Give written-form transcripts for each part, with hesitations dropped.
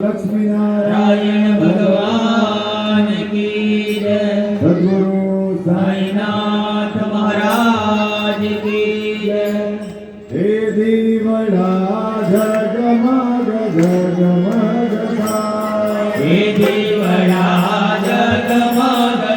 लक्ष्मी नारायण भगवान की जय। सद्गुरु साईनाथ महाराज की जय। हे दीवड़ा जगमग जगमग थाय। हे दीवड़ा जगमग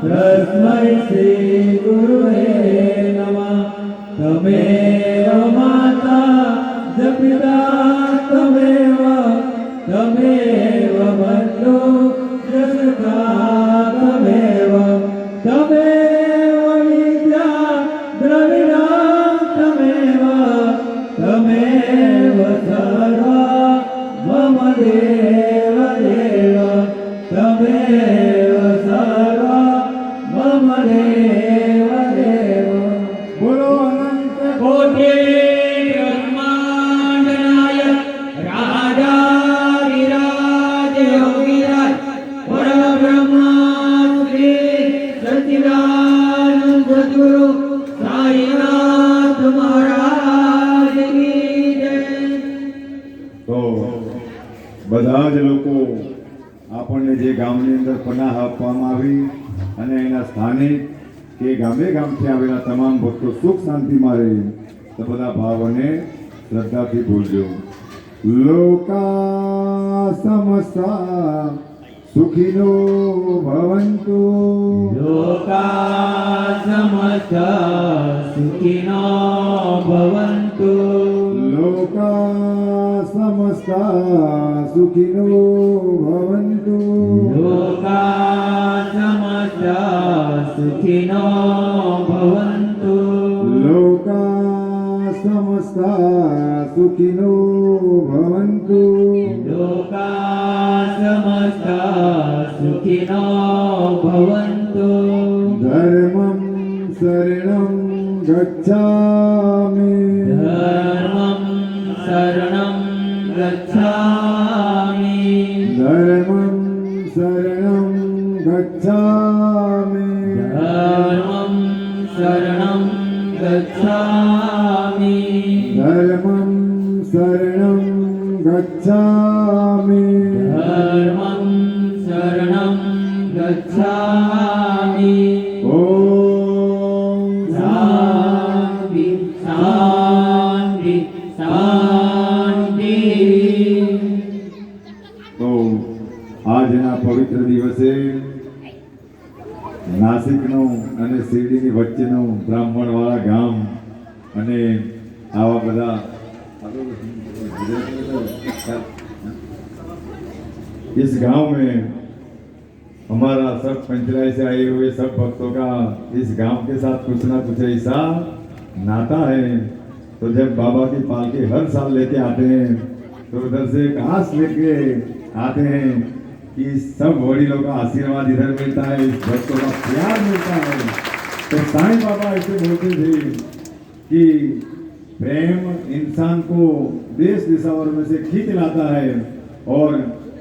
तस्मै श्री गुरुवे नमः। तमेव माता च पिता तमेव बन्धु च सखा तमेव विद्या द्रविणा तमेव सर्वा मम देव तमेव सर्वा मम देव। बोलो अनंत कोटि ब्रह्मांड नायक राजा विराज योगीराज परब्रह्म श्री सच्चिदानंद सद्गुरु साईनाथ महाराज की जय। તો બધા જ લોકો આપણને જે ગામની અંદર પનાહ આપવામાં આવી અને એના સ્થાનિક કે ગામથી આવેલા તમામ ભક્તો સુખ શાંતિમાં રહે તો બધા ભાવ અને શ્રદ્ધાથી બોલજો। લોકા સમસ્તા સુખીનો ભવંતુ लोका समस्ता सुखिनो भवन्तु लोका समस्ता सुखिनो भवन्तु लोका समस्ता सुखिनो भवन्तु लोका समस्ता सुखिनो भवन्तु लोका समस्ता सुखिनो भवन्तु धर्मं शरणं गच्छामि धर्मं शरणं गच्छामि धर्मं शरणं गच्छामि धर्मं शरणं गच्छामि धर्मं शरणं गच्छामि धर्मं शरणं गच्छामि ॐ शान्ति शान्ति शान्ति। તો આજના પવિત્ર દિવસે નાસિકનું અને શિરડીની વચ્ચેનું બ્રાહ્મણવાળા ગામ અને આવા બધા इस गांव में हमारा सब पंचराय से आए हुए सब भक्तों का इस गांव के साथ कुछ ना कुछ ऐसा नाता है। तो जब बाबा की पालकी हर साल लेके आते हैं तो उधर से एक आस लेके आते हैं कि सब वडीलों का आशीर्वाद इधर मिलता है, इस भक्तों का प्यार मिलता है। तो साईं बाबा ऐसे बोलते थे कि प्रेम इंसान को देश दिशाओं में से खींच लाता है और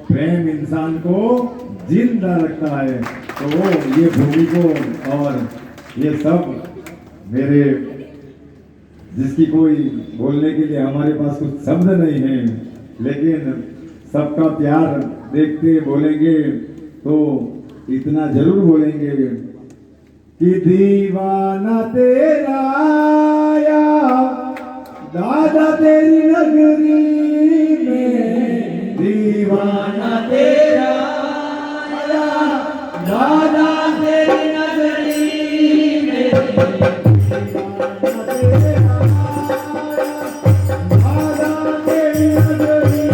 प्रेम इंसान को जिंदा रखता है। तो वो ये भूमि को और ये सब मेरे जिसकी कोई बोलने के लिए हमारे पास कुछ शब्द नहीं है, लेकिन सबका प्यार देखते बोलेंगे तो इतना जरूर बोलेंगे कि दीवाना तेरा आया दादा तेरी नगरी में, दीवाना तेरा आया दादा तेरी नगरी में, दीवाना तेरा दादा तेरी नगरी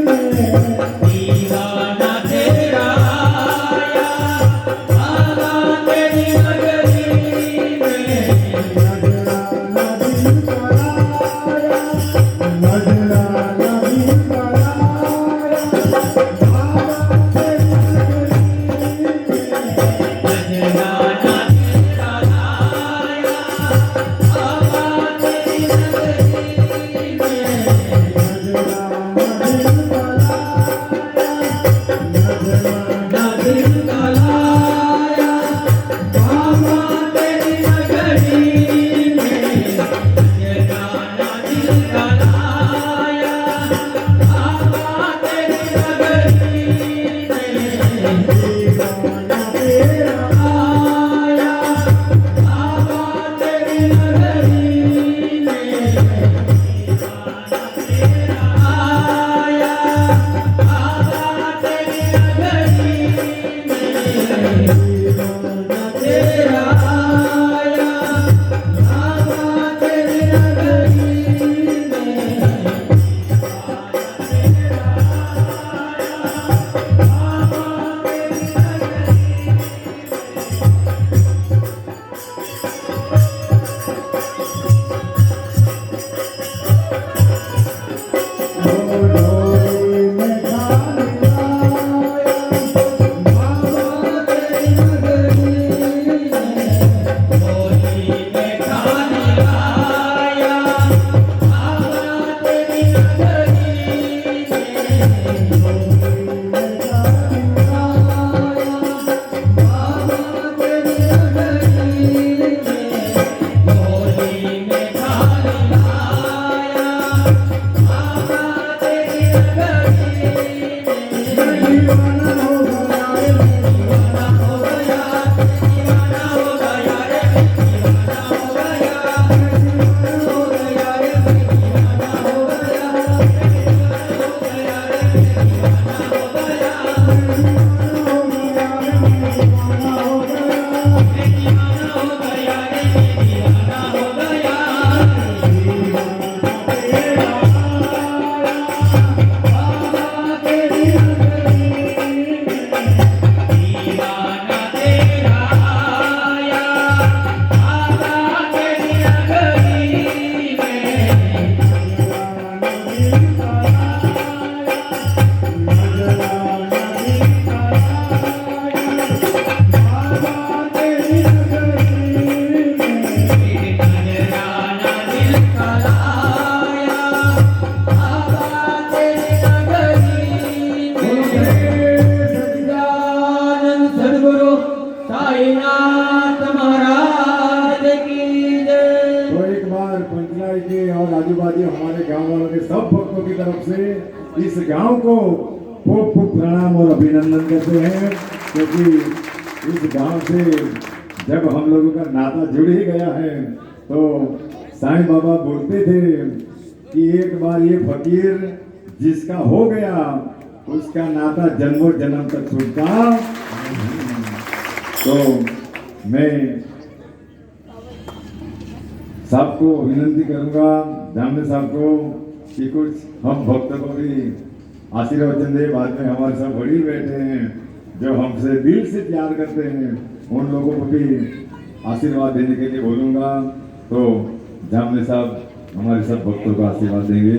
में, दीवाना तेरा आया दादा तेरी नगरी में, नजराना दिल कराया, नजराना दिल कराया, दादा तेरी नगरी में, नजराना तेरा आया दादा तेरी नगरी में, नजराना दिल कराया, नजराना दिल नजराना बाबा तेरी नगरी में, नजराना दिल कराया बाबा तेरी नगरी में, दीवाना तेरा आया बाबा तेरी नगरी में, आया बाबा तेरी नगरी में, तेरा आया बाबा तेरी नगरी में, डोली में खाने आया, बाबा तेरी नगरी में, होली में खाने आया बाबा तेरी नगरी में, डोली में खाने आया, बाबा तेरी नगरी में, होली में खाने आया बाबा तेरी नगरी में, दीवाना हो गया रे, दीवाना हो गया, दीवाना हो गया रे, दीवाना हो गया, दीवाना हो गया रे, दीवाना हो गया, दीवाना हो गया रे, दीवाना हो गया, दीवाना हो गया रे, दीवाना हो गया, दीवाना हो गया रे, दीवाना हो गया, दीवाना तेरा आया, बाबा तेरी नगरी में, दीवाना तेरा आया बाबा तेरी नगरी में, नजराना दिल कराया, नजराना दिल कराया, बाबा तेरी नगरी में, नजराना दिल कराया बाबा तेरी नगरी में, सच्चिदानंद सद्गुरु साईनाथ महाराज की जय। तो एक बार पंचलाई के और आजू बाजू हमारे गांव वालों के सब भक्तों की तरफ से इस गांव को खूब खूब प्रणाम और अभिनंदन करते हैं, क्योंकि इस गांव से जब हम लोगों का नाता जुड़ ही गया है, तो साईं बाबा बोलते थे कि एक बार ये फकीर जिसका हो गया उसका नाता जन्मों जन्म तक छूटता नहीं। तो मैं साहब को विनंती करूंगा, जामने साहब को, कि कुछ हम भक्तों को भी आशीर्वचन दे। बाद में हमारे साथ वडील बैठे हैं जो हमसे दिल से प्यार करते हैं, उन लोगों को भी आशीर्वाद देने के लिए बोलूंगा। तो जामने साहब हमारे सब भक्तों को आशीर्वाद देंगे।